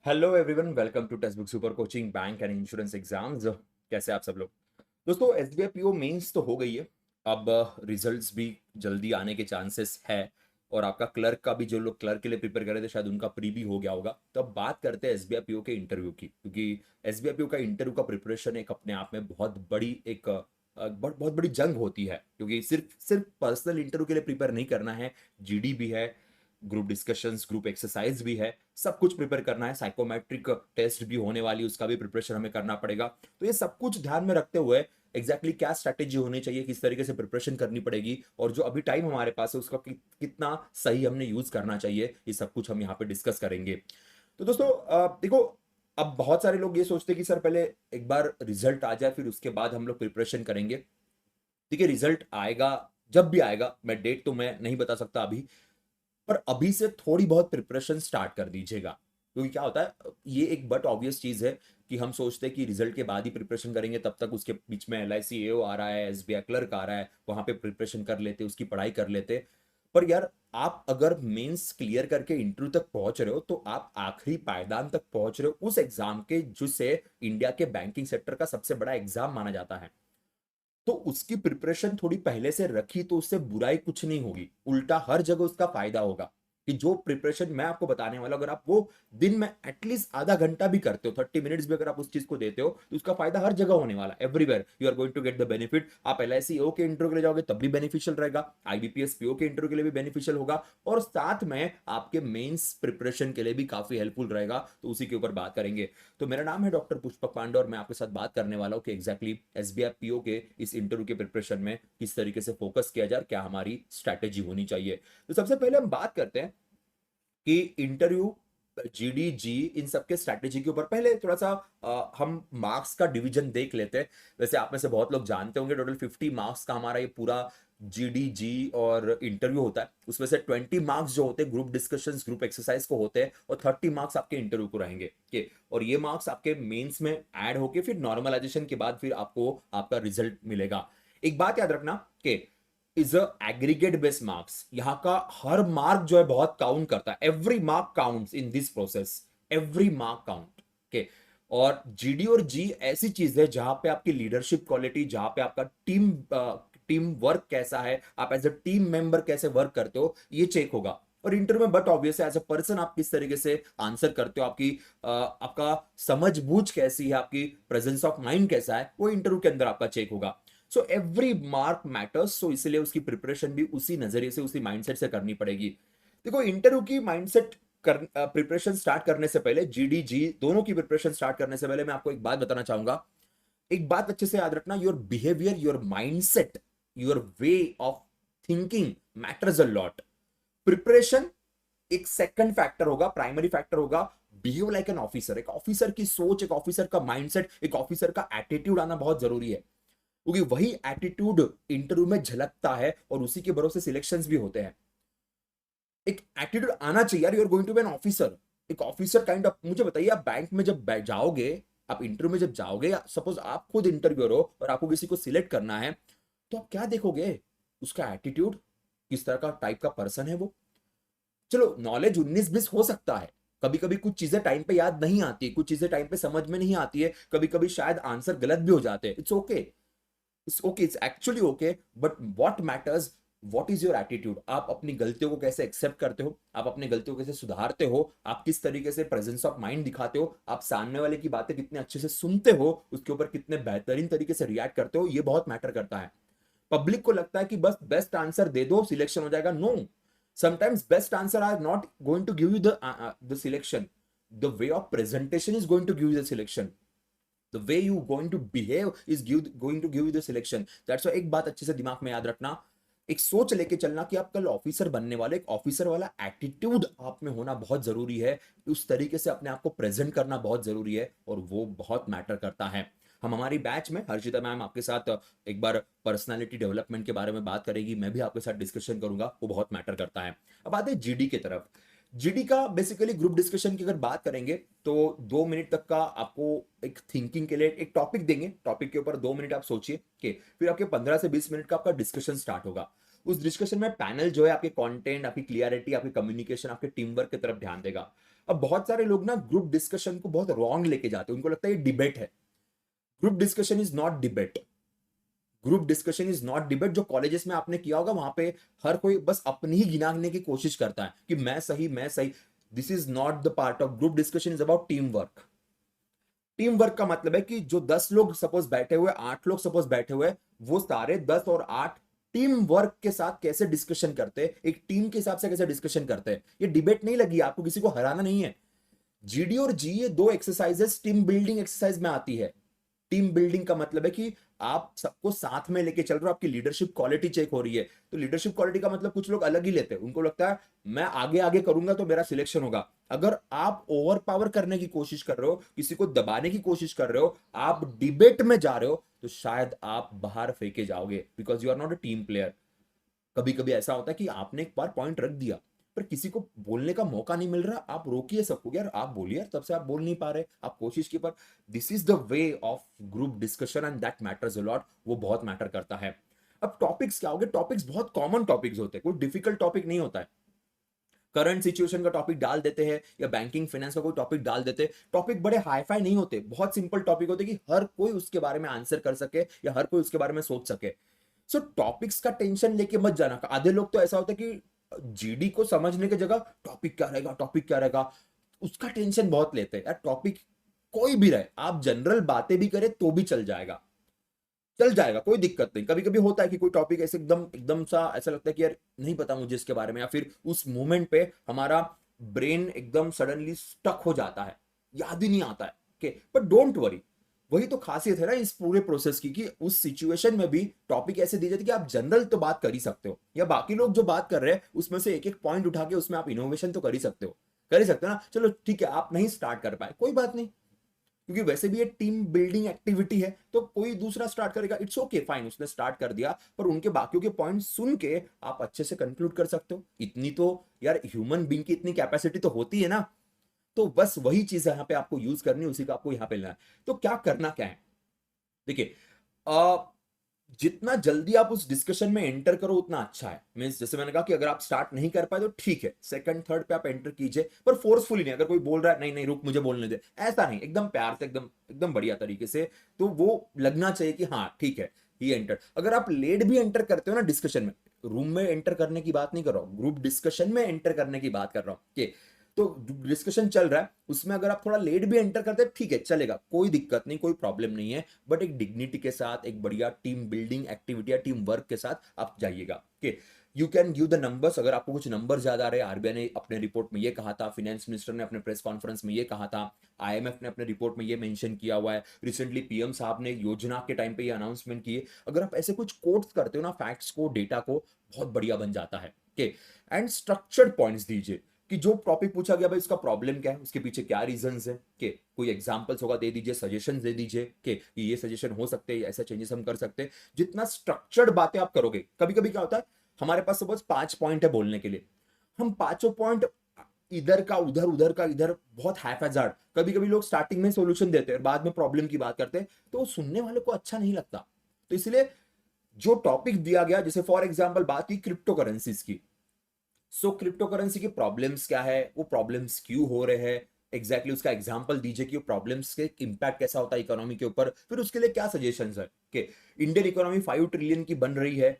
Hello everyone, welcome to textbook super coaching bank and insurance exams. कैसे आप सब लोग? दोस्तों, एसबीआई पीओ मेंस तो हो गई है। अब रिजल्ट्स भी जल्दी आने के चांसेस है। और आपका क्लर्क का भी, जो लोग क्लर्क के लिए प्रिपेयर कर रहे थे, शायद उनका प्री भी हो गया होगा। तो अब बात करते हैं एसबीआई पीओ के इंटरव्यू की, क्योंकि एसबीआई पीओ का इंटरव्यू का प्रिपरेशन एक अपने आप में बहुत बड़ी एक बहुत बड़ी जंग होती है, क्योंकि सिर्फ सिर्फ पर्सनल इंटरव्यू के लिए प्रिपेयर नहीं करना है। जीडी भी है, ग्रुप डिस्कशंस, ग्रुप एक्सरसाइज भी है, सब कुछ प्रिपेयर करना है। साइकोमेट्रिक टेस्ट भी होने वाली, उसका भी प्रिपरेशन हमें करना पड़ेगा। तो ये सब कुछ ध्यान में रखते हुए एग्जैक्टली क्या स्ट्रैटेजी होनी चाहिए, किस तरीके से प्रिपरेशन करनी पड़ेगी, और जो अभी टाइम हमारे पास है उसका कितना सही हमने यूज करना चाहिए, ये सब कुछ हम यहाँ पे डिस्कस करेंगे। तो दोस्तों, देखो, अब बहुत सारे लोग ये सोचते हैं कि सर पहले एक बार रिजल्ट आ जाए, फिर उसके बाद हम लोग प्रिपरेशन करेंगे। देखिए, रिजल्ट आएगा, जब भी आएगा, मैं डेट तो मैं नहीं बता सकता अभी, पर अभी से थोड़ी बहुत प्रिपरेशन स्टार्ट कर दीजिएगा। क्योंकि क्या होता है, ये एक बट ऑब्वियस चीज है कि हम सोचते हैं कि रिजल्ट के बाद ही प्रिपरेशन करेंगे, तब तक उसके बीच में एल आई सी एओ आ रहा है, एसबीआई क्लर्क आ रहा है, वहां पे प्रिपरेशन कर लेते, उसकी पढ़ाई कर लेते। पर यार, आप अगर मेंस क्लियर करके इंटरव्यू तक पहुंच रहे हो, तो आप आखिरी पायदान तक पहुंच रहे हो उस एग्जाम के, जिसे इंडिया के बैंकिंग सेक्टर का सबसे बड़ा एग्जाम माना जाता है। तो उसकी प्रिपरेशन थोड़ी पहले से रखी तो उससे बुराई कुछ नहीं होगी, उल्टा हर जगह उसका फायदा होगा। कि जो प्रिपरेशन मैं आपको बताने वाला हूं, अगर आप वो दिन में एटलीस्ट आधा घंटा भी करते हो, 30 मिनट्स भी अगर आप उस चीज को देते हो, तो उसका फायदा हर जगह होने वाला है। Everywhere you are going to get the benefit. आप एल आई सी ओ के इंटरव्यू के लिए जाओगे तब भी बेनिफिशियल रहेगा, आईबीपीएस पीओ के इंटरव्यू के लिए भी बेनिफिशियल होगा, और साथ में आपके मेंस प्रिपरेशन के लिए भी काफी हेल्पफुल रहेगा। तो उसी के ऊपर बात करेंगे। तो मेरा नाम है डॉक्टर पुष्पक पांडे, और मैं आपके साथ बात करने वाला हूँ कि एग्जैक्टली एसबीआई पीओ के इस इंटरव्यू के प्रिपरेशन में किस तरीके से फोकस किया जाए, क्या हमारी स्ट्रैटेजी होनी चाहिए। तो सबसे पहले हम बात करते हैं कि इंटरव्यू, जीडी जी, इन सबके स्ट्रैटेजी के ऊपर पहले थोड़ा सा हम मार्क्स का डिवीजन देख लेते हैं। वैसे आप में से बहुत लोग जानते होंगे, टोटल 50 मार्क्स का हमारा ये पूरा जीडी जी और इंटरव्यू होता है। उसमें से 20 मार्क्स जो होते हैं ग्रुप डिस्कशंस, ग्रुप एक्सरसाइज को होते हैं, और 30 मार्क्स आपके इंटरव्यू को रहेंगे के। और ये मार्क्स आपके मेंस में ऐड होके फिर नॉर्मलाइजेशन के बाद फिर आपको आपका रिजल्ट मिलेगा। एक बात याद रखना कि is a aggregate base marks. यहां का हर मार्क जो है बहुत काउंट करता है, every mark counts in this process, every mark count के। और जीडी और जी ऐसी चीज है जहां पे आपकी लीडरशिप क्वालिटी, जहां पे आपका टीम वर्क कैसा है, आप एज अ टीम मेंबर कैसे वर्क करते हो, ये चेक होगा। और इंटरव्यू में बट ऑब्वियस है, एज अ पर्सन आप किस तरीके से आंसर करते हो, आपका समझ कैसी है, आपकी प्रेजेंस ऑफ माइंड कैसा है, वो इंटरव्यू के अंदर आपका चेक होगा। सो एवरी मार्क मैटर्स, सो इसलिए उसकी प्रिपरेशन भी उसी नजरिए से, उसी माइंडसेट से करनी पड़ेगी। देखो, इंटरव्यू की माइंडसेट कर प्रिपरेशन स्टार्ट करने से पहले, जीडी जी दोनों की प्रिपरेशन स्टार्ट करने से पहले, मैं आपको एक बात बताना चाहूंगा। एक बात अच्छे से याद रखना, your behaviour, your mindset, your way of thinking matters a lot. Preparation एक सेकंड फैक्टर होगा, प्राइमरी फैक्टर होगा। बिहेव लाइक एन ऑफिसर, एक ऑफिसर की सोच, एक ऑफिसर का माइंडसेट, एक ऑफिसर का एटीट्यूड आना बहुत जरूरी है, क्योंकि वही एटीट्यूड इंटरव्यू में झलकता है, और उसी के भरोसे सिलेक्शंस भी होते हैं। एक एटीट्यूड आना चाहिए यार, you are going to be an officer, एक ऑफिसर काइंड ऑफ। मुझे बताइए, आप बैंक में जब जाओगे, आप इंटरव्यू में जब जाओगे, सपोज आप खुद इंटरव्यूअर हो और आपको किसी को सिलेक्ट करना है, तो आप क्या देखोगे? उसका एटीट्यूड, किस तरह का टाइप का पर्सन है वो। चलो, नॉलेज 19-20 हो सकता है, कभी कभी कुछ चीजें टाइम पे याद नहीं आती, कुछ चीजें टाइम पे समझ में नहीं आती है, कभी कभी शायद आंसर गलत भी हो जाते हैं। It's okay, it's okay, it's actually okay. But what matters, what is your attitude. आप अपनी गलतियों को कैसे एक्सेप्ट करते हो, आप अपनी गलतियों को कैसे सुधारते हो, आप किस तरीके से प्रेजेंस ऑफ माइंड दिखाते हो, आप सामने वाले की बातें कितने अच्छे से सुनते हो, उसके ऊपर कितने बेहतरीन तरीके से रिएक्ट करते हो, ये बहुत मैटर करता है। पब्लिक को लगता है कि बस बेस्ट आंसर दे दो, सिलेक्शन हो जाएगा। No, sometimes best answer are not going to give you the selection. The way of presentation is going to give you the selection. The way you going to behave is going to give you the selection. That's why एक बात अच्छे से दिमाग में याद रखना, एक सोच लेके चलना कि आप कल ऑफिसर बनने वाले, एक ऑफिसर वाला एटीट्यूड आप में होना बहुत जरूरी है। उस तरीके से अपने आप को प्रेजेंट करना बहुत जरूरी है, और वो बहुत मैटर करता है। हम हमारी बैच में हर्षिता मैम आपके साथ एक बार पर्सनालिटी डेवलपमेंट के बारे में बात करेगी, मैं भी आपके साथ डिस्कशन करूंगा, वो बहुत मैटर करता है। अब आते हैं जीडी की तरफ। जीडी का बेसिकली ग्रुप डिस्कशन की अगर बात करेंगे, तो 2 मिनट तक का आपको एक थिंकिंग के लिए एक टॉपिक देंगे, टॉपिक के ऊपर 2 मिनट आप सोचिए कि फिर आपके 15 से 20 मिनट का आपका डिस्कशन स्टार्ट होगा। उस डिस्कशन में पैनल जो है आपके कंटेंट, आपकी क्लियरिटी, आपके कम्युनिकेशन, आपके टीम वर्क की तरफ ध्यान देगा। अब बहुत सारे लोग ना ग्रुप डिस्कशन को बहुत रॉन्ग लेके जाते हैं, उनको लगता है ये डिबेट है। Group discussion is not debate. Group discussion is not debate. जो कॉलेजेस में आपने किया होगा, वहां पे हर कोई बस अपनी ही गिनाने की कोशिश करता है कि मैं सही, मैं सही। This is not the part of group discussion, is about team work. Team work का मतलब है कि जो 10 लोग सपोज बैठे हुए, 8 लोग सपोज बैठे हुए, वो सारे 10 और 8 टीम वर्क के साथ कैसे डिस्कशन करते हैं, एक टीम के हिसाब से कैसे डिस्कशन करते हैं। ये डिबेट नहीं लगी, आपको किसी को हराना नहीं है। जीडी और जी, ये दो एक्सरसाइजेस टीम बिल्डिंग एक्सरसाइज में आती है। टीम बिल्डिंग का मतलब है कि आप सबको साथ में लेके चल रहे हो, आपकी लीडरशिप क्वालिटी चेक हो रही है। तो लीडरशिप क्वालिटी का मतलब कुछ लोग अलग ही लेते हैं, उनको लगता है मैं आगे आगे करूंगा तो मेरा सिलेक्शन होगा। अगर आप ओवर पावर करने की कोशिश कर रहे हो, किसी को दबाने की कोशिश कर रहे हो, आप डिबेट में जा रहे हो, तो शायद आप बाहर फेंके जाओगे, because you are not a team player. कभी कभी ऐसा होता है कि आपने एक बार पॉइंट रख दिया, पर किसी को बोलने का मौका नहीं मिल रहा, आप रोकिए सबको, यार आप बोलिए यार, तब से आप बोल नहीं पा रहे, आप कोशिश की, पर this is the way of group discussion and that matters a lot. वो बहुत मैटर करता है। अब टॉपिक्स क्या हो गए? टॉपिक्स बहुत कॉमन टॉपिक्स होते हैं, कोई डिफिकल्ट टॉपिक नहीं होता है। करंट सिचुएशन का टॉपिक डाल देते हैं या बैंकिंग फाइनेंस का कोई टॉपिक डाल देते हैं। टॉपिक बड़े हाईफाई नहीं होते, बहुत सिंपल टॉपिक होते कि हर कोई उसके बारे में आंसर कर सके या हर कोई उसके बारे में सोच सके। सो टॉपिक्स का टेंशन लेके मत जाना। आधे लोग तो ऐसा होता है कि जीडी को समझने की जगह टॉपिक क्या रहेगा, टॉपिक क्या रहेगा, उसका टेंशन बहुत लेते हैं। यार टॉपिक कोई भी रहे, आप जनरल बातें भी करें तो भी चल जाएगा, चल जाएगा, कोई दिक्कत नहीं। कभी कभी होता है कि कोई टॉपिक ऐसे एकदम एकदम सा ऐसा लगता है कि यार नहीं पता मुझे इसके बारे में, या फिर उस मोमेंट पे हमारा ब्रेन एकदम सडनली स्टक हो जाता है, याद ही नहीं आता है। Okay, but don't worry. वही तो खासियत है ना इस पूरे प्रोसेस की, कि उस सिचुएशन में भी टॉपिक ऐसे दी जाती है कि आप जनरल तो बात कर ही सकते हो, या बाकी लोग जो बात कर रहे हैं उसमें से एक एक पॉइंट उठा के उसमें आप इनोवेशन तो कर ही सकते हो, कर ही सकते हो ना। चलो ठीक है, आप नहीं स्टार्ट कर पाए, कोई बात नहीं, क्योंकि वैसे भी ये टीम बिल्डिंग एक्टिविटी है, तो कोई दूसरा स्टार्ट करेगा, इट्स ओके फाइन, उसने स्टार्ट कर दिया, पर उनके बाकियों के पॉइंट सुन के आप अच्छे से कंक्लूड कर सकते हो। इतनी तो यार ह्यूमन बीइंग की इतनी कैपेसिटी तो होती है ना। तो बस वही चीज यहाँ पे आपको यूज करनी है, उसी का आपको यहाँ पे लेना है। तो क्या करना क्या है, देखिए, जितना जल्दी आप उस डिस्कशन में एंटर करो उतना अच्छा है। मींस जैसे मैंने कहा कि अगर आप स्टार्ट नहीं कर पाए तो ठीक है, सेकंड थर्ड पे आप एंटर कीजिए, पर फोर्सफुली नहीं। अगर कोई बोल रहा है नहीं नहीं रुक मुझे बोलने दे, ऐसा नहीं, एकदम प्यार से, एकदम एकदम बढ़िया तरीके से, तो वो लगना चाहिए कि हाँ ठीक है ही एंटर। अगर आप लेट भी एंटर करते हो ना डिस्कशन में, रूम में एंटर करने की बात नहीं कर रहा हूँ, ग्रुप डिस्कशन में एंटर करने की बात कर रहा हूँ कि तो डिस्कशन चल रहा है, उसमें अगर आप थोड़ा लेट भी एंटर करते हैं ठीक है, चलेगा, कोई दिक्कत नहीं, कोई प्रॉब्लम नहीं है। बट एक डिग्निटी के साथ, एक बढ़िया टीम बिल्डिंग एक्टिविटी या टीम वर्क के साथ आप जाइएगा। Okay, you can give the numbers. अगर आपको कुछ नंबर याद आ रहे हैं, आरबीआई ने अपने रिपोर्ट में ये कहा था, फाइनेंस मिनिस्टर ने अपने प्रेस कॉन्फ्रेंस में ये कहा था, आईएमएफ ने अपने रिपोर्ट में ये मेंशन किया हुआ है, रिसेंटली पीएम साहब ने योजना के टाइम पे ये अनाउंसमेंट किए, अगर आप ऐसे कुछ कोट्स करते हो ना, फैक्ट्स को, डेटा को, बहुत बढ़िया बन जाता है। ओके, एंड स्ट्रक्चर्ड पॉइंट्स दीजिए कि जो टॉपिक पूछा गया भाई उसका प्रॉब्लम क्या है, उसके पीछे क्या रीजंस है, कि कोई एग्जांपल्स होगा दे दीजिए, सजेशंस दे दीजिए कि ये सजेशन हो सकते हैं, ऐसा चेंजेस हम कर सकते हैं। जितना स्ट्रक्चर्ड बातें आप करोगे, कभी कभी क्या होता है, हमारे पास सपोज 5 पॉइंट है बोलने के लिए, हम पांचों पॉइंट इधर का उधर, उधर का इधर, बहुत हैफेजार्ड, कभी कभी लोग स्टार्टिंग में सॉल्यूशन देते हैं और बाद में प्रॉब्लम की बात करते हैं, तो वो सुनने वाले को अच्छा नहीं लगता। तो इसलिए जो टॉपिक दिया गया, जैसे फॉर एग्जाम्पल बात की क्रिप्टो करेंसीज की, सो क्रिप्टो करेंसी की प्रॉब्लम्स क्या है, वो प्रॉब्लम्स क्यों हो रहे हैं, एग्जैक्टली उसका एग्जांपल दीजिए कि वो प्रॉब्लम्स के इंपैक्ट कैसा होता है इकोनॉमी के ऊपर, फिर उसके लिए क्या सजेशंस है कि इंडियन इकोनॉमी 5 ट्रिलियन की बन रही है,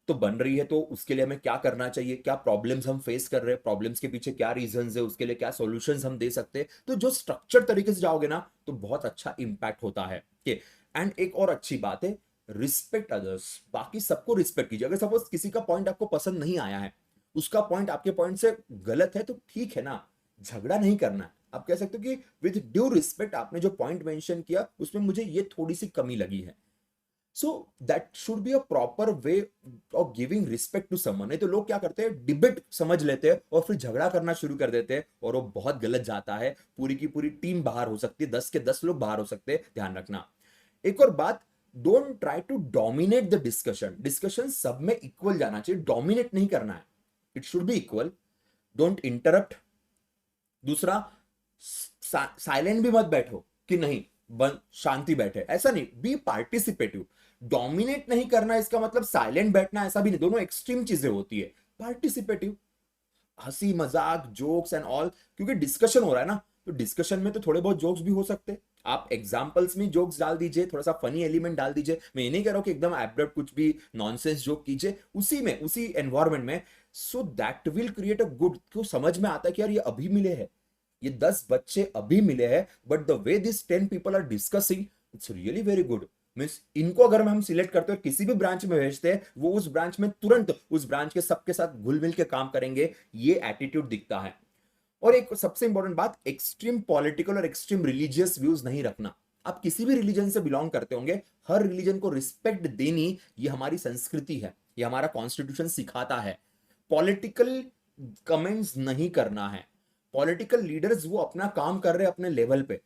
तो बन रही है तो उसके लिए हमें क्या करना चाहिए, क्या प्रॉब्लम्स हम फेस कर रहे हैं, प्रॉब्लम्स के पीछे क्या रीजंस है, उसके लिए क्या सॉल्यूशंस हम दे सकते हैं। तो जो स्ट्रक्चर तरीके से जाओगे ना, तो बहुत अच्छा इंपैक्ट होता है कि। एंड एक और अच्छी बात है, रिस्पेक्ट अदर्स, बाकी सबको रिस्पेक्ट कीजिए। अगर सपोज किसी का पॉइंट आपको पसंद नहीं आया है, उसका पॉइंट आपके पॉइंट से गलत है, तो ठीक है ना, झगड़ा नहीं करना है। आप कह सकते हो कि विद ड्यू रिस्पेक्ट, आपने जो पॉइंट मेंशन किया उसमें मुझे ये थोड़ी सी कमी लगी है। So that should be a proper way of giving respect to someone. नहीं तो लोग क्या करते हैं, डिबेट समझ लेते हैं और फिर झगड़ा करना शुरू कर देते हैं, और वो बहुत गलत जाता है। पूरी की पूरी टीम बाहर हो सकती है, 10 के 10 लोग बाहर हो सकते हैं, ध्यान रखना। एक और बात, don't try to dominate the discussion. Discussion सब में इक्वल जाना चाहिए, डोमिनेट नहीं करना है, it should be equal. Don't interrupt. दूसरा, साइलेंट भी मत बैठो कि नहीं, शांति बैठे, ऐसा नहीं, बी पार्टिसिपेटिव। डोमिनेट नहीं करना इसका मतलब साइलेंट बैठना ऐसा भी नहीं, दोनों एक्सट्रीम चीजें होती है। पार्टिसिपेटिव, हंसी मजाक जोक्स एंड ऑल, क्योंकि डिस्कशन हो रहा है ना, तो डिस्कशन में तो थोड़े बहुत जोक्स भी हो सकते हैं। आप एग्जाम्पल्स में जोक्स डाल दीजिए, थोड़ा सा फनी एलिमेंट डाल दीजिए। मैं ये नहीं कह रहा हूं कि एकदम एब्रप्ट कुछ भी नॉनसेंस जोक कीजिए, उसी में उसी एनवायरमेंट में, so that will create a good, क्यों समझ में आता है कि यार ये अभी मिले हैं, ये 10 बच्चे अभी मिले हैं, but the way this 10 people are discussing, it's really very good. Means इनको अगर हम सिलेक्ट करते हैं किसी भी ब्रांच में भेजते हैं, वो उस ब्रांच में तुरंत उस ब्रांच के सबके साथ घुल मिल के काम करेंगे, ये एटीट्यूड दिखता है। और एक सबसे इंपॉर्टेंट बात, एक्सट्रीम पॉलिटिकल और एक्सट्रीम रिलीजियस व्यूज नहीं रखना। आप किसी भी रिलीजन से बिलोंग करते होंगे, हर रिलीजन को रिस्पेक्ट देनी, ये हमारी संस्कृति है, ये हमारा कॉन्स्टिट्यूशन सिखाता है। पॉलिटिकल कमेंट्स नहीं करना है। पॉलिटिकल लीडर्स वो अपना काम कर रहे हैं अपने लेवल पे,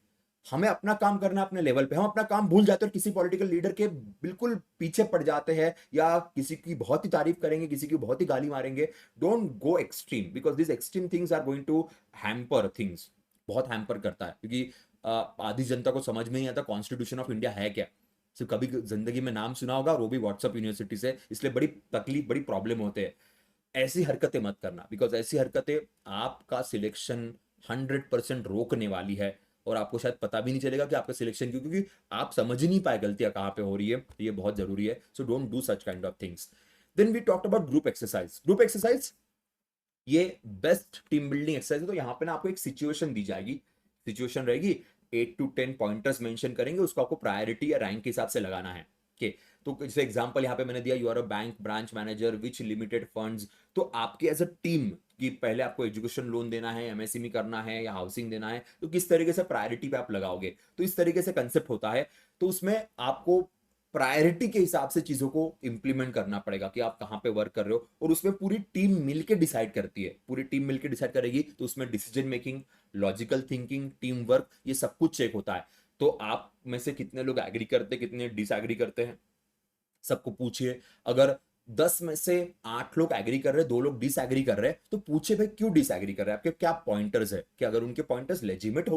हमें अपना काम करना है अपने लेवल पे। हम अपना काम भूल जाते हैं और किसी पॉलिटिकल लीडर के बिल्कुल पीछे पड़ जाते हैं, या किसी की बहुत ही तारीफ करेंगे, किसी की बहुत ही गाली मारेंगे। Don't go extreme, because this extreme things are going to hamper things, बहुत हैम्पर करता है। क्योंकि आधी जनता को समझ में नहीं आता कॉन्स्टिट्यूशन ऑफ इंडिया है क्या, सिर्फ कभी जिंदगी में नाम सुना होगा, और वो भी व्हाट्सएप यूनिवर्सिटी से, इसलिए बड़ी तकलीफ, बड़ी प्रॉब्लम होते हैं। ऐसी हरकतें मत करना, बिकॉज ऐसी हरकतें आपका सिलेक्शन 100% रोकने वाली है, और आपको शायद पता भी नहीं चलेगा कि आपका सिलेक्शन क्यों, क्योंकि आप समझ ही नहीं पाए गलतियां कहां पे हो रही है। ये बहुत जरूरी है, so don't do such kind of things. Then we talked about group exercise. Group exercise ये बेस्ट टीम बिल्डिंग एक्सरसाइज है। तो यहाँ पे ना आपको एक सिचुएशन दी जाएगी, सिचुएशन रहेगी, 8 to 10 पॉइंटर्स मेंशन करेंगे, उसको आपको प्रायोरिटी या रैंक के हिसाब से लगाना है। ओके, तो जैसे एग्जांपल यहाँ पे मैंने दिया, you are a bank branch manager which limited funds. तो आपके एज अ टीम कि पहले आपको एजुकेशन लोन देना है, एमएसएमई करना है या हाउसिंग देना है, तो किस तरीके से प्रायोरिटी पे आप लगाओगे, तो इस तरीके से कंसेप्ट होता है। तो उसमें आपको प्रायोरिटी के हिसाब से चीजों को इंप्लीमेंट करना पड़ेगा कि आप कहां पे वर्क कर रहे हो, और उसमें पूरी टीम मिलके डिसाइड करती है, पूरी टीम मिलके डिसाइड करेगी, तो उसमें decision making, logical thinking, team work, ये सब कुछ चेक होता है। तो आप में से कितने लोग एग्री करते हैं, कितने डिसएग्री करते हैं, सबको पूछिए। अगर 10 में से 8 लोग एग्री कर रहे हैं, 2 लोग डिसएग्री कर रहे हैं, तो पूछे भाई क्यों डिसएग्री कर रहे हैं, आपके क्या पॉइंटर्स है, कि अगर उनके पॉइंटर्स लेजिटिमेट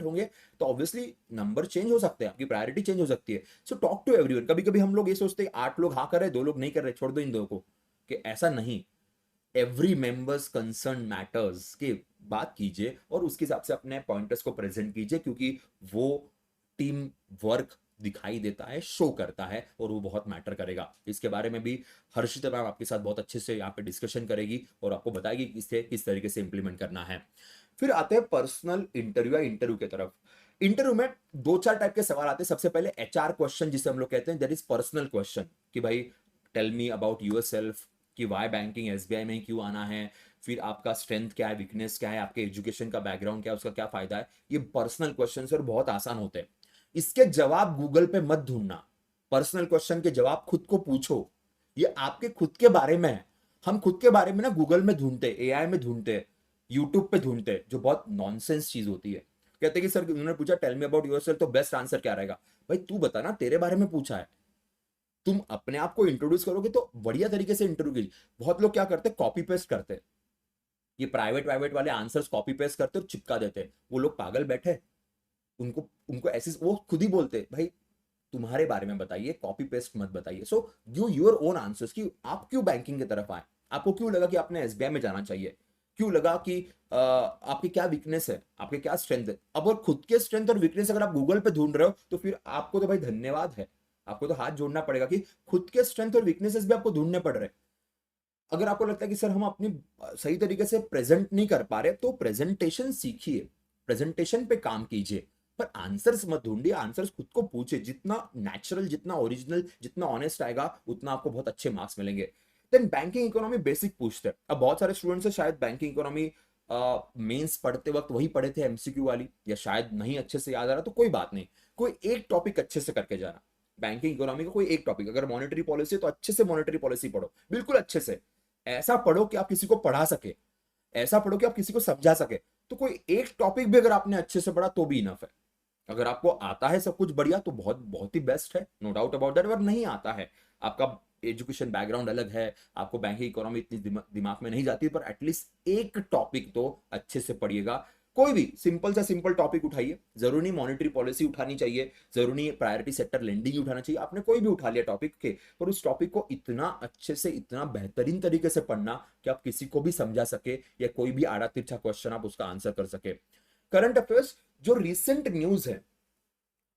होंगे, तो ऑब्वियसली नंबर चेंज हो सकते हैं, आपकी प्रायोरिटी चेंज हो सकती है। So talk to everyone. कभी कभी हम लोग ये सोचते हैं 8 लोग हाँ कर रहे हैं, 2 लोग नहीं कर रहे, छोड़ दो इन दो को, कि ऐसा नहीं। एवरी मेंबर्स कंसर्न मैटर्स की बात कीजिए, और उसके हिसाब से अपने पॉइंटर्स को प्रेजेंट कीजिए, क्योंकि वो टीम वर्क दिखाई देता है, शो करता है, और वो बहुत मैटर करेगा। इसके बारे में भी हर्षिता मैम आपके साथ बहुत अच्छे से यहाँ पे डिस्कशन करेगी, और आपको बताएगी कि इसे किस तरीके से इंप्लीमेंट करना है। फिर आते हैं पर्सनल इंटरव्यू या इंटरव्यू की तरफ। इंटरव्यू में 2-4 टाइप के सवाल आते हैं। सबसे पहले एचआर क्वेश्चन, जिसे हम लोग कहते हैं, दैट इज पर्सनल क्वेश्चन, कि भाई tell me about yourself, कि वाई बैंकिंग एसबीआई में क्यों आना है, फिर आपका स्ट्रेंथ क्या है, वीकनेस क्या है, आपके एजुकेशन का बैकग्राउंड क्या है, उसका क्या फायदा है। ये पर्सनल क्वेश्चन और बहुत आसान होते हैं। इसके जवाब गूगल पे मत ढूंढना, पर्सनल क्वेश्चन के जवाब खुद को पूछो, ये आपके खुद के बारे में है। हम खुद के बारे में ना गूगल में ढूंढते, एआई में ढूंढते, यूट्यूब पे ढूंढते, जो बहुत नॉनसेंस चीज होती है। कहते कि सर उन्होंने पूछा टेल मी अबाउट योरसेल्फ, तो बेस्ट आंसर क्या रहेगा, भाई तू बता ना, तेरे बारे में पूछा है। तुम अपने आप को इंट्रोड्यूस करोगे तो बढ़िया तरीके से इंटरव्यू कीजिए। बहुत लोग क्या करते हैं, कॉपी पेस्ट करते हैं, ये प्राइवेट प्राइवेट वाले आंसर्स कॉपी पेस्ट करते और चिपका देते हैं। वो लोग पागल बैठे, उनको उनको ऐसे वो खुद ही बोलते भाई तुम्हारे बारे में बताइए, कॉपी पेस्ट मत बताइए। So give your own answers, कि आप क्यों बैंकिंग की तरफ आए, आपको क्यों लगा कि आपने एसबीआई में जाना चाहिए, क्यों लगा कि आपकी क्या वीकनेस है, आपके क्या स्ट्रेंथ है। अब और खुद के स्ट्रेंथ और वीकनेस अगर आप गूगल पे ढूंढ रहे हो, तो फिर आपको तो भाई धन्यवाद है, आपको तो हाथ जोड़ना पड़ेगा कि खुद के स्ट्रेंथ और वीकनेसेस भी आपको ढूंढने पड़ रहे हैं। अगर आपको लगता है कि सर हम अपनी सही तरीके से प्रेजेंट नहीं कर पा रहे, तो प्रेजेंटेशन सीखिए, प्रेजेंटेशन पे काम कीजिए, पर आंसर्स मत ढूंढिए, आंसर्स खुद को पूछिए। जितना नेचुरल, जितना ओरिजिनल, जितना ऑनेस्ट आएगा, उतना आपको बहुत अच्छे मार्क्स मिलेंगे। देन बैंकिंग इकोनॉमी बेसिक पूछते हैं। अब बहुत सारे स्टूडेंट्स हैं शायद बैंकिंग इकोनॉमी मेंस पढ़ते वक्त वही पढ़े थे एमसीक्यू वाली, या शायद नहीं अच्छे से याद आ रहा, तो कोई बात नहीं, कोई एक टॉपिक अच्छे से करके जाना। बैंकिंग इकोनॉमी का कोई एक टॉपिक, अगर मॉनेटरी पॉलिसी है तो अच्छे से मॉनेटरी पॉलिसी पढ़ो, बिल्कुल अच्छे से। ऐसा पढ़ो कि आप किसी को पढ़ा सके, ऐसा पढ़ो कि आप किसी को समझा सके। तो कोई एक टॉपिक भी अगर आपने अच्छे से पढ़ा तो भी इनफ है। अगर आपको आता है सब कुछ बढ़िया, तो बहुत बहुत ही बेस्ट है, नो डाउट अबाउट दैट। अगर नहीं आता है, आपका एजुकेशन बैकग्राउंड अलग है, आपको बैंकिंग इकोनॉमी इतनी दिमाग में नहीं जाती, पर एटलीस्ट एक टॉपिक तो अच्छे से पढ़िएगा। कोई भी सिंपल से सिंपल टॉपिक उठाइए, जरूरी नहीं मॉनेटरी पॉलिसी उठानी चाहिए, जरूरी नहीं प्रायोरिटी सेक्टर लेंडिंग उठाना चाहिए, आपने कोई भी उठा लिया टॉपिक के, पर उस टॉपिक को इतना अच्छे से इतना बेहतरीन तरीके से पढ़ना कि आप किसी को भी समझा सके या कोई भी आड़ा तिरछा क्वेश्चन आप उसका आंसर कर सके। करंट अफेयर्स जो रिसेंट न्यूज है,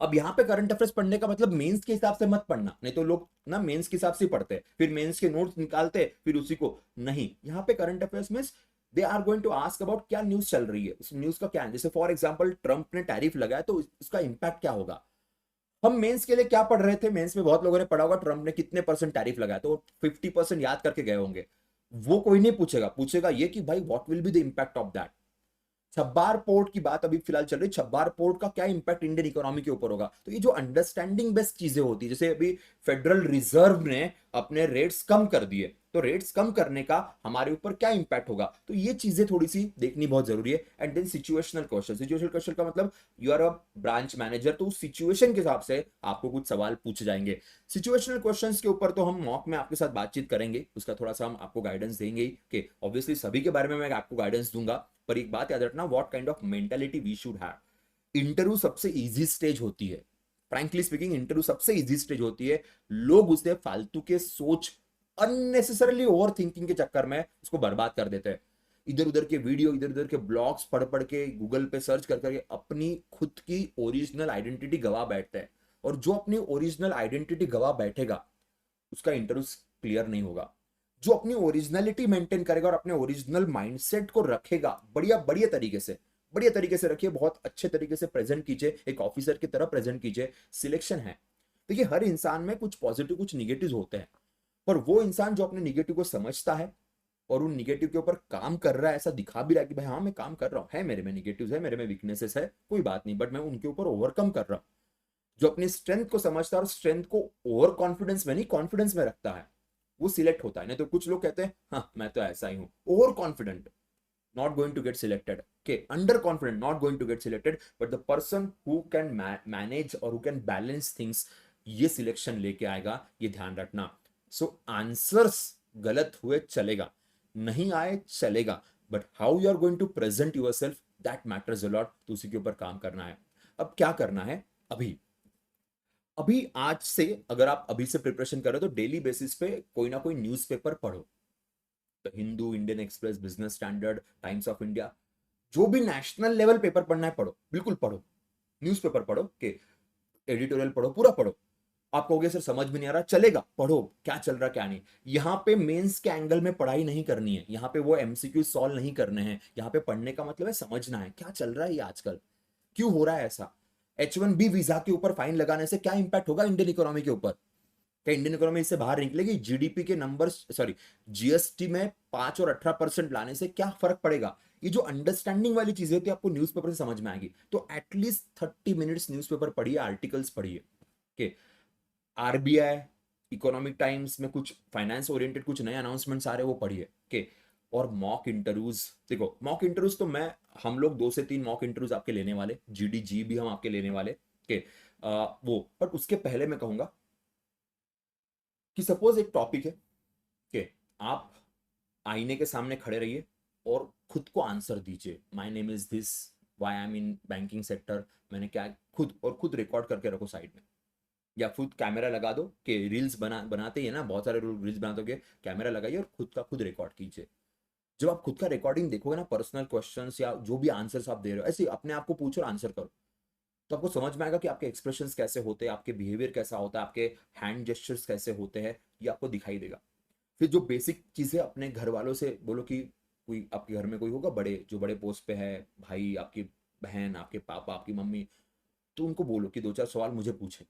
अब यहाँ पे करंट अफेयर्स पढ़ने का मतलब मेंस के हिसाब से मत पढ़ना, नहीं तो लोग ना मेंस के हिसाब से पढ़ते हैं, फिर मेंस के नोट्स निकालते हैं, फिर उसी को नहीं। यहाँ पे current affairs means they are going to ask about क्या न्यूज चल रही है, उस न्यूज का क्या है। जैसे फॉर एग्जांपल ट्रंप ने टैरिफ लगाया तो उसका इंपैक्ट क्या होगा। हम मेंस के लिए क्या पढ़ रहे थे, मेंस में बहुत लोगों ने पढ़ा होगा ट्रंप ने कितने परसेंट टैरिफ लगाया, तो 50% याद करके गए होंगे। वो कोई नहीं पूछेगा, पूछेगा ये कि भाई what will be the impact of that. Chabahar port की बात अभी फिलहाल चल रही है, छब्बार पोर्ट का क्या इंपैक्ट इंडियन इकोनॉमी के ऊपर होगा। तो ये जो अंडरस्टैंडिंग बेस्ड चीजें होती है, जैसे अभी फेडरल रिजर्व ने अपने रेट्स कम कर दिए, तो रेट्स कम करने का हमारे ऊपर क्या इंपैक्ट होगा, तो ये चीजें थोड़ी सी देखनी बहुत जरूरी है। And then situational question, situational question का मतलब you are a branch manager, तो उस सिचुएशन के हिसाब से आपको कुछ सवाल पूछे जाएंगे। सिचुएशनल क्वेश्चंस के ऊपर तो हम मॉक में आपके साथ बातचीत करेंगे, उसका थोड़ा सा हम आपको गाइडेंस देंगे ही, कि ऑब्वियसली सभी के बारे में मैं आपको गाइडेंस दूंगा, पर एक बात याद रखना, what kind of mentality we should have. Interview सबसे इजी स्टेज होती है, फ्रैंकली स्पीकिंग इंटरव्यू सबसे इजी स्टेज होती है। लोग उसे फालतू के सोच, अननेसेसरली ओवर थिंकिंग के चक्कर में उसको बर्बाद कर देते हैं। इधर उधर के वीडियो, इधर उधर के ब्लॉग्स पढ़ पढ़ के, गूगल पे सर्च कर करके अपनी खुद की ओरिजिनल आइडेंटिटी गवा बैठते हैं, और जो अपनी ओरिजिनल आइडेंटिटी गवा बैठेगा उसका इंटरव्यू क्लियर नहीं होगा। जो अपनी ओरिजिनलिटी मेंटेन करेगा और अपने ओरिजिनल माइंडसेट को रखेगा, बढ़िया बढ़िया तरीके से, बढ़िया तरीके से रखिए, बहुत अच्छे तरीके से प्रेजेंट कीजिए, एक ऑफिसर की तरह प्रेजेंट कीजिए। सिलेक्शन है, देखिए हर इंसान में कुछ पॉजिटिव कुछ निगेटिव होते हैं, पर वो इंसान जो अपने निगेटिव को समझता है और उन निगेटिव के ऊपर काम कर रहा है, ऐसा दिखा भी रहा है कि भाई हाँ मैं काम कर रहा हूँ, है मेरे में निगेटिव्स है, मेरे में वीकनेसेस है, कोई बात नहीं, बट मैं उनके ऊपर ओवरकम कर रहा हूँ। जो अपनी स्ट्रेंथ को समझता है और स्ट्रेंथ को ओवर कॉन्फिडेंस में नहीं कॉन्फिडेंस में रखता है, वो सिलेक्ट होता है। नहीं तो कुछ लोग कहते हैं हाँ मैं तो ऐसा ही हूं, over confident, not going to get selected, okay, underconfident, not going to get selected, but the person who can manage or who can balance things, ये सिलेक्शन लेके आएगा, ये ध्यान रखना। सो आंसर्स गलत हुए चलेगा, नहीं आए चलेगा, but how you are going to present yourself, that matters a lot, तो उसी के ऊपर काम करना है। अब क्या करना है, अभी अभी आज से अगर आप अभी से प्रिपरेशन कर रहे हो तो डेली बेसिस पे कोई ना कोई न्यूज़पेपर पढ़ो, the Hindu, Indian express, business standard, times of India, जो भी नेशनल लेवल पेपर पढ़ना है पढ़ो, बिल्कुल पढ़ो। न्यूज़पेपर पढ़ो के, एडिटोरियल पढ़ो, पूरा पढ़ो। आप कहोगे सर समझ भी नहीं आ रहा, चलेगा, पढ़ो क्या चल रहा क्या नहीं। यहाँ पे मेंस के एंगल में पढ़ाई नहीं करनी है, यहाँ पे वो एमसीक्यू सॉल्व नहीं करने हैं, यहाँ पे पढ़ने का मतलब है समझना है क्या चल रहा है, ये आजकल क्यों हो रहा है ऐसा। H1B वीजा के ऊपर फाइन लगाने से क्या इंपैक्ट होगा इंडियन इकोनॉमी के ऊपर, क्या इंडियन इकोनॉमी इससे बाहर निकलेगी, जीडीपी के नंबर, सॉरी जीएसटी में 5 और 18% लाने से क्या फर्क पड़ेगा। ये जो अंडरस्टैंडिंग वाली चीजें होती है आपको न्यूज़पेपर से समझ में आएगी, तो एटलीस्ट 30 मिनट्स न्यूज़पेपर पढ़िए, आर्टिकल्स पढ़िए के। आरबीआई, इकोनॉमिक टाइम्स में कुछ फाइनेंस ओरिएंटेड कुछ नए अनाउंसमेंट्स आ रहे हैं, वो पढ़िए के। और मॉक इंटरव्यूज, देखो मॉक इंटरव्यूज तो मैं, हम लोग 2 से 3 मॉक इंटरव्यूज आपके लेने वाले, जीडीजी भी हम आपके लेने वाले के, वो, बट उसके पहले मैं कहूंगा कि सपोज एक टॉपिक है कि आप आईने के सामने खड़े रहिए और खुद को आंसर दीजिए, my name is this, why I am in banking sector, मैंने क्या, खुद, और खुद रिकॉर्ड करके रखो साइड में, या खुद कैमरा लगा दो कि रील्स बनाते ही है ना, बहुत सारे लोग रील्स बनाते हो, कैमरा लगाइए और खुद का खुद रिकॉर्ड कीजिए। जब आप खुद का रिकॉर्डिंग देखोगे ना, पर्सनल क्वेश्चंस या जो भी आंसर्स आप दे रहे हो, ऐसे अपने आप को पूछो और आंसर करो, तो आपको समझ में आएगा कि आपके एक्सप्रेशंस कैसे होते हैं, आपके बिहेवियर कैसा होता है, आपके हैंड जेस्चर्स कैसे होते हैं, ये आपको दिखाई देगा। फिर जो बेसिक चीजें अपने घर वालों से बोलो, कि कोई आपके घर में कोई होगा बड़े, जो बड़े पोस्ट पे है, भाई, आपकी बहन, आपके पापा, आपकी मम्मी, तो उनको बोलो कि 2 4 सवाल मुझे पूछे,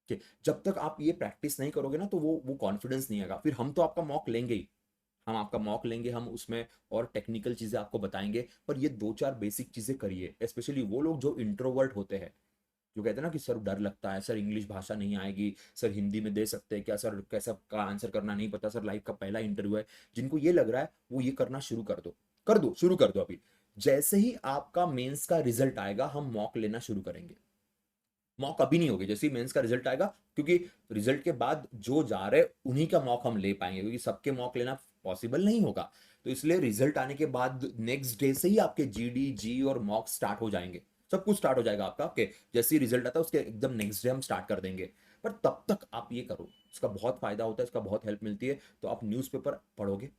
कि जब तक आप ये प्रैक्टिस नहीं करोगे ना तो वो कॉन्फिडेंस नहीं आएगा। फिर हम तो आपका मॉक लेंगे ही, हम आपका मॉक लेंगे, हम उसमें और टेक्निकल चीजें आपको बताएंगे, पर ये 2 4 बेसिक चीजें करिए, स्पेशली वो लोग जो इंट्रोवर्ट होते हैं, जो कहते हैं ना कि सर डर लगता है, सर इंग्लिश भाषा नहीं आएगी, सर हिंदी में दे सकते हैं क्या, सर कैसा का आंसर करना नहीं पता, सर लाइफ का पहला इंटरव्यू है, जिनको ये लग रहा है वो ये करना शुरू कर दो, कर दो, शुरू कर दो अभी। जैसे ही आपका मेंस का रिजल्ट आएगा हम मॉक लेना शुरू करेंगे। मॉक अभी नहीं होगी, जैसे ही मेंस का रिजल्ट आएगा, क्योंकि रिजल्ट के बाद जो जा रहे उन्हीं का मॉक हम ले पाएंगे, क्योंकि सबके मॉक लेना पॉसिबल नहीं होगा। तो इसलिए रिजल्ट आने के बाद नेक्स्ट डे से ही आपके जीडी जी और मॉक स्टार्ट हो जाएंगे, सब कुछ स्टार्ट हो जाएगा आपका। ओके, जैसे ही रिजल्ट आता है उसके एकदम नेक्स्ट डे हम स्टार्ट कर देंगे। पर तब तक आप ये करो, इसका बहुत फायदा होता है, इसका बहुत हेल्प मिलती है। तो आप न्यूज़पेपर पढ़ोगे,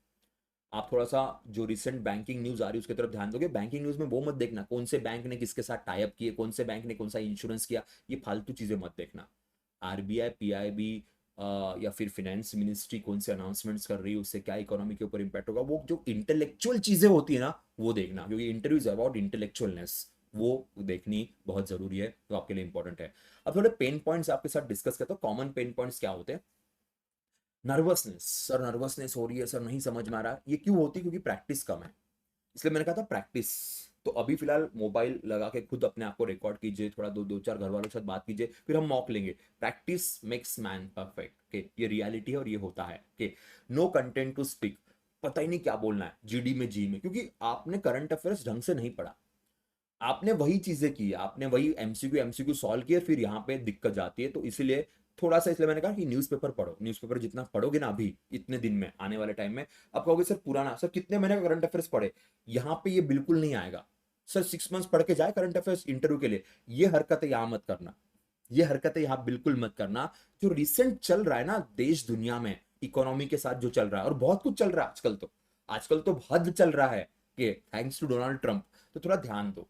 आप थोड़ा सा जो रिसेंट बैंकिंग न्यूज आ रही है उसकी तरफ ध्यान दोगे। बैंकिंग न्यूज में वो मत देखना कौन से बैंक ने किसके साथ टाई अप किए, कौन से बैंक ने कौन सा इंश्योरेंस किया, ये फालतू चीजें मत देखना। आरबीआई, पीआईबी या फिर फाइनेंस मिनिस्ट्री कौन से अनाउंसमेंट्स कर रही है, उससे क्या इकोनॉमी के ऊपर इंपैक्ट होगा, वो जो इंटेलेक्चुअल चीजें होती है ना वो देखना, क्योंकि इंटरव्यू इज अबाउट इंटेलेक्चुअलनेस, वो देखनी बहुत जरूरी है, तो आपके लिए इंपॉर्टेंट है। अब थोड़े पेन पॉइंट्स आपके साथ डिस्कस करता हूँ। कॉमन पेन पॉइंट्स क्या होते हैं? नर्वसनेस, सर नर्वसनेस हो रही है सर, नहीं समझ में आ रहा। ये क्यों होती है? क्योंकि प्रैक्टिस कम है, इसलिए मैंने कहा था प्रैक्टिस। तो अभी फिलहाल मोबाइल लगा के खुद अपने आप को रिकॉर्ड कीजिए, थोड़ा दो दो चार घर वालों के साथ बात कीजिए, फिर हम मॉक लेंगे। प्रैक्टिस मेक्स मैन परफेक्ट, के ये रियलिटी है और ये होता है। के नो कंटेंट टू स्पीक, पता ही नहीं क्या बोलना है जीडी में जी में, क्योंकि आपने करंट अफेयर्स ढंग से नहीं पढ़ा। आपने वही चीजें की, आपने वही एमसीक्यू एमसीक्यू सॉल्व किए, फिर यहाँ पे दिक्कत जाती है। तो इसीलिए थोड़ा सा, इसलिए मैंने कहा कि न्यूज़पेपर पढ़ो। न्यूज़पेपर जितना पढ़ोगे ना अभी इतने दिन में, आने वाले टाइम में आप कहोगे सर पुराना, सर कितने महीने का करंट अफेयर्स पढ़े, यहाँ पे ये बिल्कुल नहीं आएगा। सर 6 मंथ्स पढ़ के जाए करंट अफेयर्स इंटरव्यू के लिए, ये हरकतें यहाँ मत करना, ये हरकतें यहाँ बिल्कुल मत करना। जो रिसेंट चल रहा है ना देश दुनिया में, इकोनॉमी के साथ जो चल रहा है, और बहुत कुछ चल रहा है आजकल, तो आजकल तो हद चल रहा है कि थैंक्स टू डोनाल्ड ट्रंप। तो थोड़ा ध्यान दो,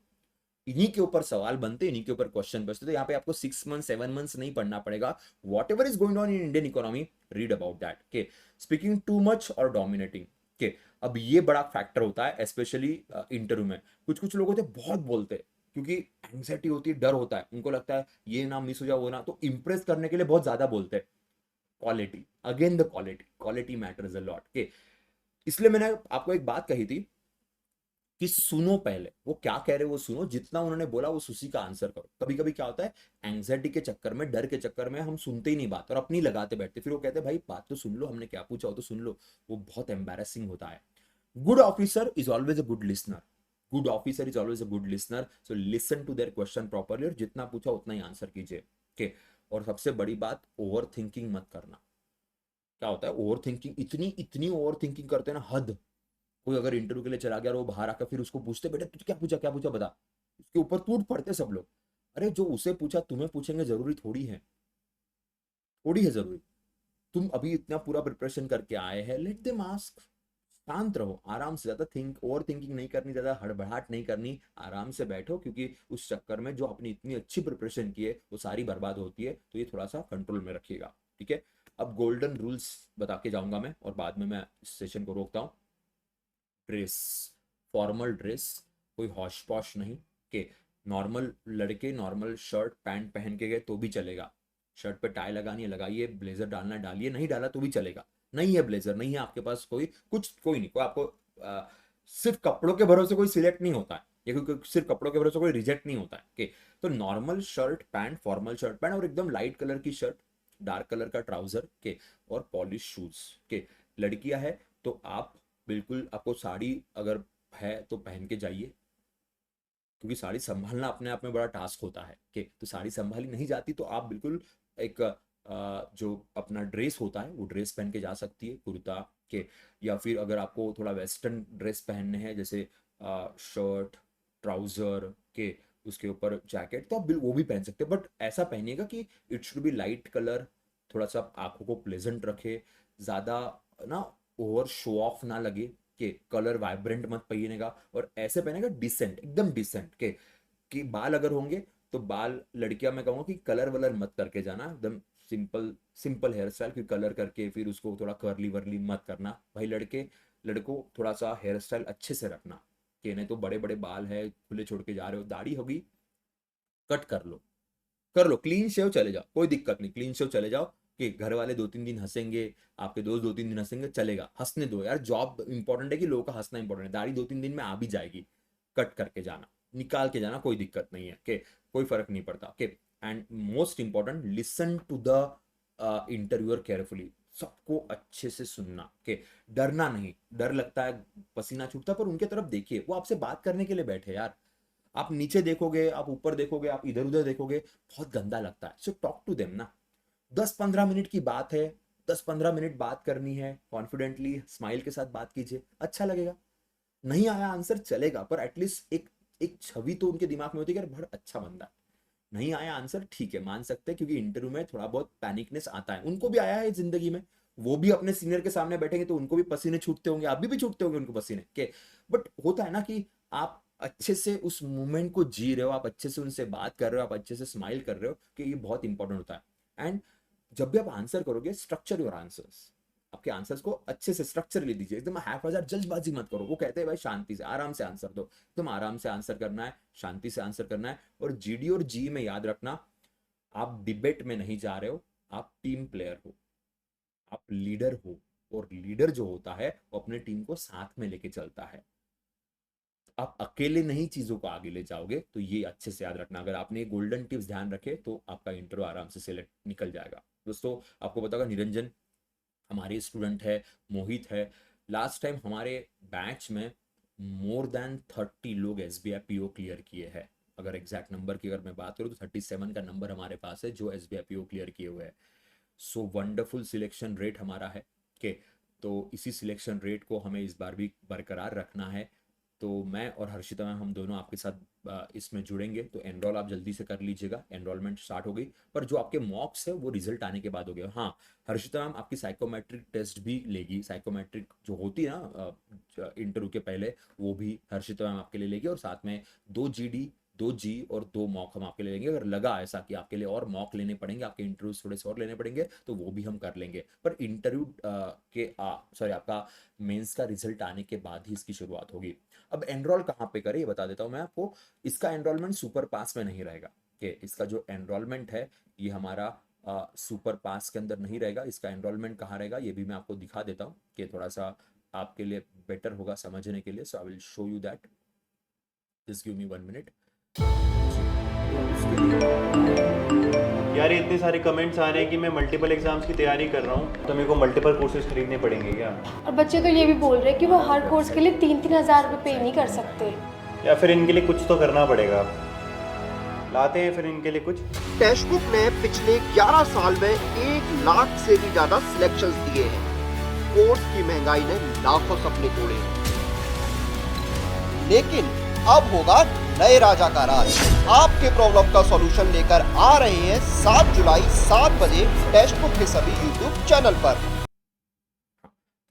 इन्हीं के ऊपर सवाल बनते, इन्हीं के ऊपर क्वेश्चन बचते। तो यहाँ पे आपको 6 मंथ 7 मंथ्स नहीं पढ़ना पड़ेगा। What ever is going on in Indian economy, read about that. के स्पीकिंग टू मच और डोमिनेटिंग, के अब ये बड़ा फैक्टर होता है स्पेशली इंटरव्यू में। कुछ कुछ लोग होते हैं बहुत बोलते हैं, क्योंकि एंग्जाइटी होती है, डर होता है, उनको लगता है ये ना मिस हो जाए वो ना, तो इंप्रेस करने के लिए बहुत ज्यादा बोलते हैं। Quality, again the quality, quality matters a lot. के इसलिए मैंने आपको एक बात कही थी कि सुनो, पहले वो क्या कह रहे हो वो सुनो, जितना उन्होंने बोला वो उसी का आंसर करो। कभी कभी क्या होता है, एंग्जाइटी के चक्कर में, डर के चक्कर में हम सुनते ही नहीं बात और अपनी लगाते बैठते, फिर वो कहते हैं भाई बात तो सुन लो, हमने क्या पूछा हो तो सुन लो। वो बहुत एम्बैरेसिंग होता है। Good officer is always a good listener, good officer is always a good listener. So listen to their question properly, और जितना पूछा उतना ही आंसर कीजिए। ओके, और सबसे बड़ी बात, ओवर थिंकिंग मत करना। क्या होता है ओवर थिंकिंग, इतनी इतनी ओवर थिंकिंग करते हैं ना, हद। कोई अगर इंटरव्यू के लिए चला गया और वो बाहर आकर फिर उसको पूछते बेटा तू क्या पूछा बता, उसके ऊपर टूट पड़ते सब लोग। अरे जो उसे पूछा तुम्हें पूछेंगे जरूरी थोड़ी है, थोड़ी है जरूरी। तुम अभी इतना पूरा प्रिपरेशन करके आए हैं, लेट देम आस्क। शांत रहो, आराम से, ज्यादा थिंक ओवर थिंकिंग नहीं करनी, ज्यादा हड़बड़ाहट नहीं करनी, आराम से बैठो, क्योंकि उस चक्कर में जो अपनी इतनी अच्छी प्रिपरेशन की है वो सारी बर्बाद होती है। तो ये थोड़ा सा कंट्रोल में रखिएगा, ठीक है। अब गोल्डन रूल्स बता के जाऊंगा मैं, और बाद में मैं इस सेशन को रोकता हूँ। ड्रेस, फॉर्मल ड्रेस, कोई हॉश पॉश नहीं। के नॉर्मल लड़के नॉर्मल शर्ट पैंट पहन के गए तो भी चलेगा। शर्ट पे टाई लगानी है लगाइए, ब्लेजर डालना है डालिए, नहीं डाला तो भी चलेगा। नहीं है ब्लेजर, नहीं है आपके पास कोई कुछ, कोई नहीं, कोई आपको सिर्फ कपड़ों के भरोसे कोई सिलेक्ट नहीं होता है, या सिर्फ कपड़ों के भरोसे कोई रिजेक्ट नहीं होता है। के तो normal shirt pant, formal shirt pant, और एकदम लाइट कलर की शर्ट, डार्क कलर का ट्राउजर के, और पॉलिश शूज के। लड़कियां है तो आप बिल्कुल, आपको साड़ी अगर है तो पहन के जाइए, क्योंकि साड़ी संभालना अपने आप में बड़ा टास्क होता है। कि तो साड़ी संभाली नहीं जाती तो आप बिल्कुल एक जो अपना ड्रेस होता है वो ड्रेस पहन के जा सकती है, कुर्ता के। या फिर अगर आपको थोड़ा वेस्टर्न ड्रेस पहनने हैं, जैसे शर्ट ट्राउजर के, उसके ऊपर जैकेट, तो आप वो भी पहन सकते हैं। बट ऐसा पहनिएगा कि it should B light colour, थोड़ा सा आंखों को प्लेजेंट रखे, ज़्यादा ना ओवर शो ऑफ ना लगे। के कलर वाइब्रेंट मत पहनेगा, और ऐसे पहनेगा डिसेंट, एकदम डिसेंट। के कि बाल अगर होंगे तो बाल, लड़कियां मैं कहूँगा कि कलर वलर मत करके जाना, एकदम सिंपल सिंपल हेयर स्टाइल, क्योंकि कलर करके फिर उसको थोड़ा कर्ली वर्ली मत करना। भाई लड़के, लड़कों थोड़ा सा हेयर स्टाइल अच्छे से रखना। कि नहीं तो बड़े बड़े बाल है, खुले छोड़ के जा रहे हो, दाढ़ी होगी कट कर लो, कर लो, क्लीन शेव चले जाओ, कोई दिक्कत नहीं, क्लीन शेव चले जाओ। कि घर वाले 2-3 दिन हंसेंगे, आपके दोस्त 2-3 दिन हंसेंगे, चलेगा, हंसने दो यार, जॉब इंपॉर्टेंट है कि लोगों का हंसना इंपॉर्टेंट है। दाढ़ी 2-3 दिन में आ भी जाएगी, कट करके जाना, निकाल के जाना, कोई दिक्कत नहीं है। के कोई फर्क नहीं पड़ता। के and most important, listen to the interviewer carefully, सबको अच्छे से सुनना। के डरना नहीं, डर लगता है, पसीना छूटता है, पर उनके तरफ देखिए, वो आपसे बात करने के लिए बैठे यार। आप नीचे देखोगे, आप ऊपर देखोगे, आप इधर उधर देखोगे, बहुत गंदा लगता है। सो टॉक टू देम ना, 10-15 मिनट की बात है, 10-15 मिनट बात करनी है, कॉन्फिडेंटली स्माइल के साथ बात कीजिए, अच्छा लगेगा। नहीं आया आंसर चलेगा, पर एटलीस्ट एक एक छवि तो उनके दिमाग में होती है कि यार बड़ा अच्छा बंदा है। नहीं आया आंसर ठीक है, मान सकते हैं, क्योंकि इंटरव्यू में थोड़ा बहुत पैनिकनेस आता है, उनको भी आया है जिंदगी में। वो भी अपने सीनियर के सामने बैठेंगे तो उनको भी पसीने छूटते होंगे, अभी भी छूटते होंगे उनको पसीने के। बट होता है ना कि आप अच्छे से उस मोमेंट को जी रहे हो, आप अच्छे से उनसे बात कर रहे हो, आप अच्छे से स्माइल कर रहे हो, कि ये बहुत इंपॉर्टेंट होता है। एंड जब भी आप आंसर करोगे, स्ट्रक्चर योर आंसर्स। आपके आंसर्स को अच्छे से स्ट्रक्चर ले दीजिए, एकदम हैफाजत जल्दबाजी मत करो। वो कहते हैं भाई शांति से आराम से आंसर दो, एकदम आराम से आंसर करना है, शांति से आंसर करना है। और जीडी और जी में याद रखना, आप डिबेट में नहीं जा रहे हो, आप टीम प्लेयर हो, आप लीडर हो। और लीडर जो होता है वो अपने टीम को साथ में लेके चलता है। आप अकेले नहीं चीजों को आगे ले जाओगे, तो ये अच्छे से याद रखना। अगर आपने गोल्डन टिप्स ध्यान रखे तो आपका इंटरव्यू आराम से सिलेक्ट निकल जाएगा। दोस्तों, आपको बताऊंगा, निरंजन हमारे स्टूडेंट है, मोहित है। लास्ट टाइम हमारे बैच में मोर देन 30 लोग एसबीआई पीओ क्लियर किए हैं। अगर एग्जैक्ट नंबर की अगर मैं बात करूँ तो 37 का नंबर हमारे पास है जो एसबीआई पीओ क्लियर किए हुए हैं। सो वंडरफुल सिलेक्शन रेट हमारा है के। तो इसी सिलेक्शन रेट को हमें इस बार भी बरकरार रखना है। तो मैं और हर्षिता मैम हम दोनों आपके साथ इसमें जुड़ेंगे। तो एनरोल आप जल्दी से कर लीजिएगा, एनरोलमेंट स्टार्ट हो गई। पर जो आपके मॉक्स है वो रिजल्ट आने के बाद हो गया। हाँ, हर्षिता मैम आपकी साइकोमेट्रिक टेस्ट भी लेगी, साइकोमेट्रिक जो होती है ना इंटरव्यू के पहले, वो भी हर्षिता मैम आपके लिए लेगी। और साथ में 2 GD, 2 G और 2 मॉक हम आपके लिए लेंगे। अगर लगा ऐसा कि आपके लिए और मॉक लेने पड़ेंगे, आपके इंटरव्यू थोड़े से और लेने पड़ेंगे, तो वो भी हम कर लेंगे। पर इंटरव्यू के सॉरी आपका मेंस का रिजल्ट आने के बाद ही इसकी शुरुआत होगी। अब एनरोल कहाँ पे करें ये बता देता हूँ मैं आपको। इसका एनरोलमेंट सुपर पास में नहीं रहेगा। कि इसका जो एनरोलमेंट है ये हमारा सुपर पास के अंदर नहीं रहेगा। इसका एनरोलमेंट कहाँ रहेगा ये भी मैं आपको दिखा देता हूँ, कि थोड़ा सा आपके लिए बेटर होगा समझने के लिए। So I will show you that, just give me 1 minute. जी, तो उसके लिए यार ये इतने सारे कमेंट्स आ रहे हैं कि मैं मल्टीपल एग्जाम्स की तैयारी कर रहा हूँ, तो मेरे को मल्टीपल कोर्सेज खरीदने पड़ेंगे क्या? और बच्चे तो ये भी बोल रहे हैं कि वो हर कोर्स के लिए 3-3 हज़ार रुपये पे नहीं कर सकते। या फिर इनके लिए कुछ तो करना पड़ेगा। लाते हैं फिर इनके लिए कुछ। टेक्स्ट बुक ने पिछले 11 साल में 1 लाख से भी ज्यादा सिलेक्शंस दिए हैं। कोर्स की महंगाई ने लाखों सपने तोड़े हैं। लेकिन अब होगा नए राजा का राज। आपके प्रॉब्लम का सॉल्यूशन लेकर आ रहे हैं 7 जुलाई 7 बजे टेक्स्ट बुक के सभी यूट्यूब चैनल पर।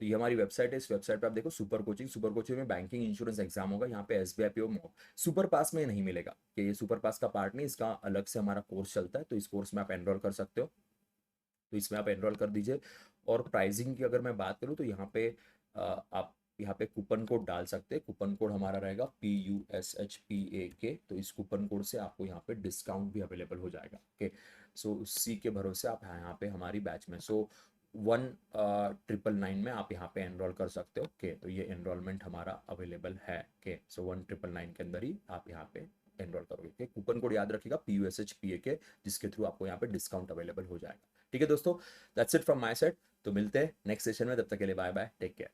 तो ये हमारी वेबसाइट है। इस वेबसाइट पे आप देखो सुपर कोचिंग, सुपर कोचिंग में बैंकिंग इंश्योरेंस एग्जाम होगा। यहाँ पे एसबीआई पीओ मॉक सुपर पास में नहीं मिलेगा, कि ये सुपर पास का पार्ट नहीं, इसका अलग से हमारा कोर्स चलता है। तो इस कोर्स में आप एनरोल कर सकते हो, तो इसमें आप एनरोल कर दीजिए। और प्राइसिंग की अगर मैं बात करूँ तो यहाँ पे आप यहाँ पे कूपन कोड डाल सकते हैं। कूपन कोड हमारा रहेगा PUSHPAK। तो इस कूपन कोड से आपको यहाँ पे डिस्काउंट भी अवेलेबल हो जाएगा। ओके, सो उसी के भरोसे आप यहाँ पे हमारी बैच में 1,999 में आप यहाँ पे एनरोल कर सकते हो। ओके, तो ये एनरोलमेंट हमारा अवेलेबल है। ओके, सो 1,999 के अंदर ही आप यहाँ पे एनरोल करोगे। कूपन कोड याद रखिएगा PUSHPAK, जिसके थ्रू आपको यहाँ पे डिस्काउंट अवेलेबल हो जाएगा। ठीक है दोस्तों, that's it from my side. तो मिलते हैं नेक्स्ट सेशन में, तब तक के लिए बाय बाय, टेक केयर।